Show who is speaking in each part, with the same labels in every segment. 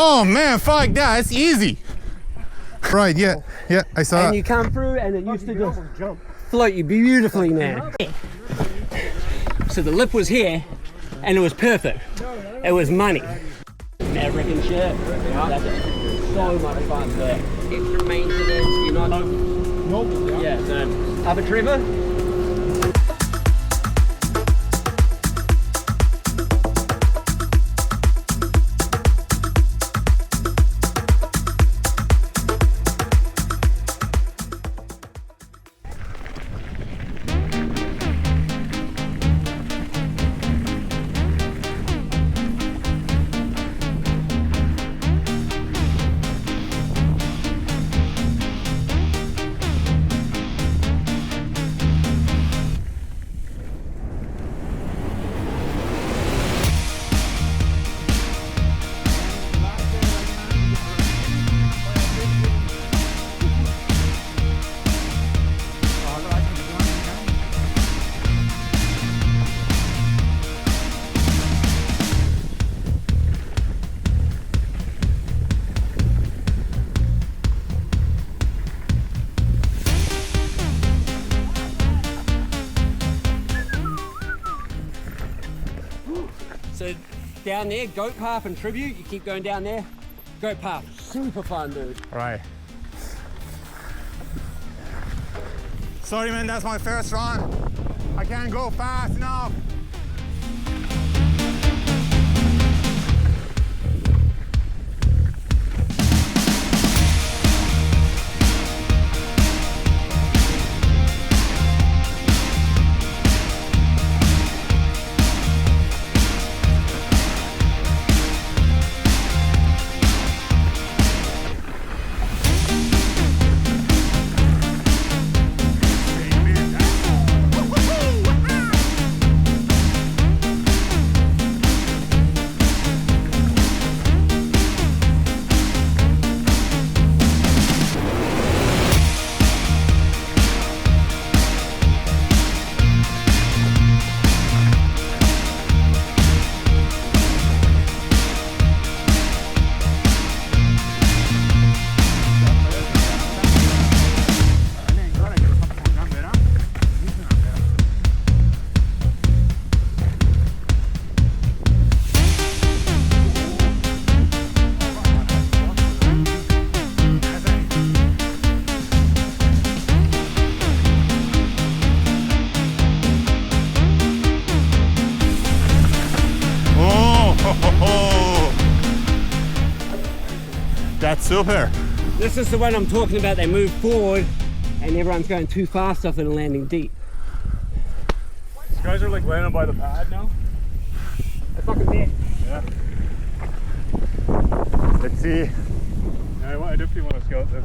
Speaker 1: Oh man, fuck that, it's easy. Right, yeah, I saw
Speaker 2: And
Speaker 1: it.
Speaker 2: you come through and it used to just float you beautifully, man. So the lip was here and it was perfect. It was money. Maverick and shit. That's so much fun. So extra maintenance, you're not... Nope. Yeah, so... Have a Trevor? So down there, goat path and tribute, you keep going down there. Goat path, super fun, dude.
Speaker 1: Right. Sorry man, that's my first run. I can't go fast enough. That's super.
Speaker 2: This is the one I'm talking about. They move forward and everyone's going too fast off and landing deep.
Speaker 3: These guys are like landing by the pad now.
Speaker 2: They're fucking there.
Speaker 3: Yeah.
Speaker 1: Let's see.
Speaker 3: Yeah, I definitely want to scout this.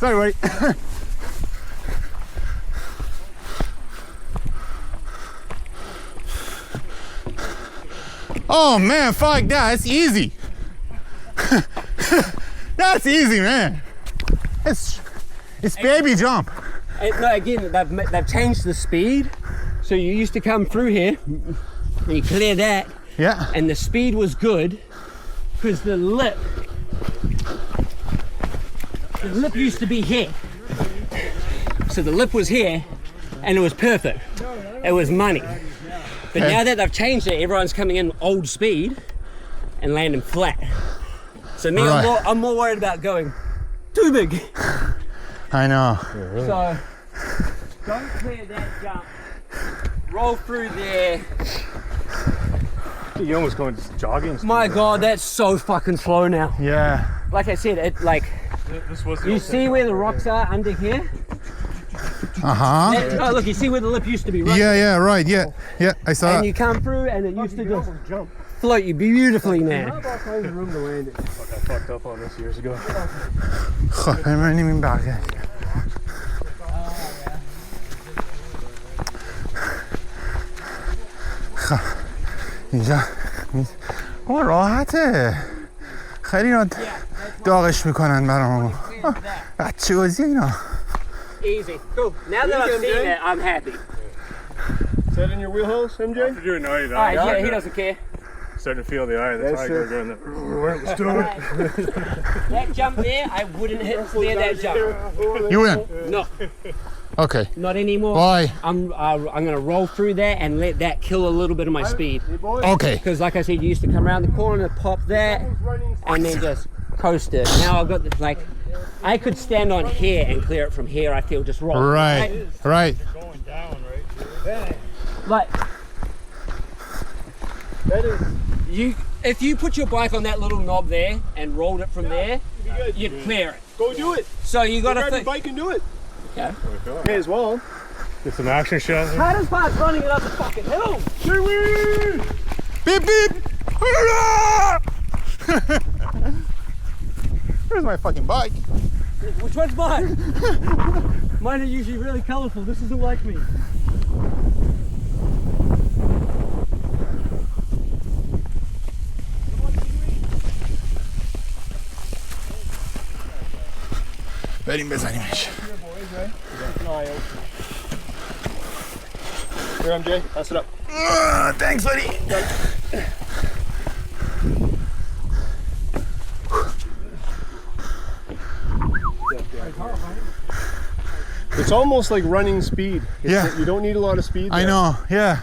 Speaker 1: Sorry, buddy. Oh man, fuck that, it's easy. That's easy, man. It's baby jump.
Speaker 2: No, again, they've changed the speed. So you used to come through here and you clear that.
Speaker 1: Yeah.
Speaker 2: And the speed was good because the lip used to be here. So the lip was here and it was perfect. It was money. But now that they've changed it, everyone's coming in old speed and landing flat. So me, right. I'm more worried about going too big.
Speaker 1: I know.
Speaker 2: So don't clear that jump. Roll through there.
Speaker 3: You're almost going jogging.
Speaker 2: My God, that's so fucking slow now.
Speaker 1: Yeah.
Speaker 2: Like I said, it like
Speaker 3: this was
Speaker 2: you see where the rocks are under here.
Speaker 1: Uh-huh.
Speaker 2: Oh, look, you see where the lip used to be, right?
Speaker 1: Yeah, right, yeah, I saw it.
Speaker 2: And you come through and it used to just float you beautifully, man.
Speaker 3: Fuck, I fucked up on this years ago.
Speaker 1: God, ben er niet meer bij. اینجا راحته خیلی داغش میکنن برامون بچه بازی اینا.
Speaker 2: Easy. Cool. Now that I've seen it, I'm happy.
Speaker 4: that in your wheelhouse, MJ?
Speaker 3: After doing night,
Speaker 2: Alright, yeah, he doesn't care.
Speaker 3: Starting to feel the eye. That's how I go going there. Let's do it.
Speaker 2: That jump there, I wouldn't hit near that jump.
Speaker 1: You win.
Speaker 2: No,
Speaker 1: Okay.
Speaker 2: not anymore.
Speaker 1: Why?
Speaker 2: I'm gonna roll through that and let that kill a little bit of my speed.
Speaker 1: Okay.
Speaker 2: Because like I said, you used to come around the corner and pop that and then just coast it. Now I've got this, like, I could stand on here and clear it from here. I feel just wrong.
Speaker 1: Right. Right.
Speaker 3: Going down, right?
Speaker 2: Like,
Speaker 4: That is.
Speaker 2: if you put your bike on that little knob there and rolled it from there, you'd clear it.
Speaker 4: Go do it.
Speaker 2: So you gotta
Speaker 4: Grab your
Speaker 2: think.
Speaker 4: bike and do it.
Speaker 2: Yeah.
Speaker 4: May as well.
Speaker 3: Get some action shots.
Speaker 2: Hardest part's running it up the fucking hill.
Speaker 1: Beep beep. Where's my fucking bike?
Speaker 2: Which one's mine? Mine are usually really colorful. This isn't like me.
Speaker 1: Verím bez animation.
Speaker 4: Here, MJ, pass it up.
Speaker 1: Thanks, buddy.
Speaker 4: It's almost like running speed.
Speaker 1: Yeah.
Speaker 4: You don't need a lot of speed there.
Speaker 1: I know. Yeah.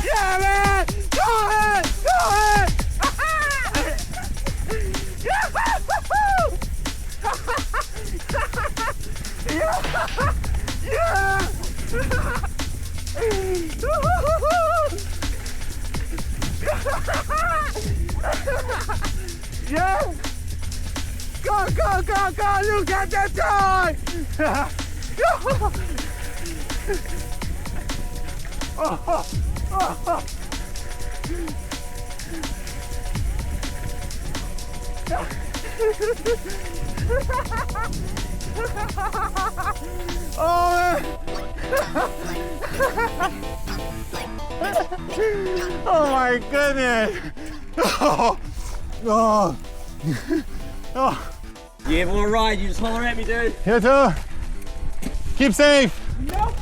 Speaker 1: Yeah, man! Go ahead! Go ahead! Yeah! Go, go, go, go! Look at that time! Oh my goodness! Oh, oh, oh.
Speaker 2: You ever want to ride, you just holler at me, dude.
Speaker 1: You too. Keep safe.
Speaker 2: Nope.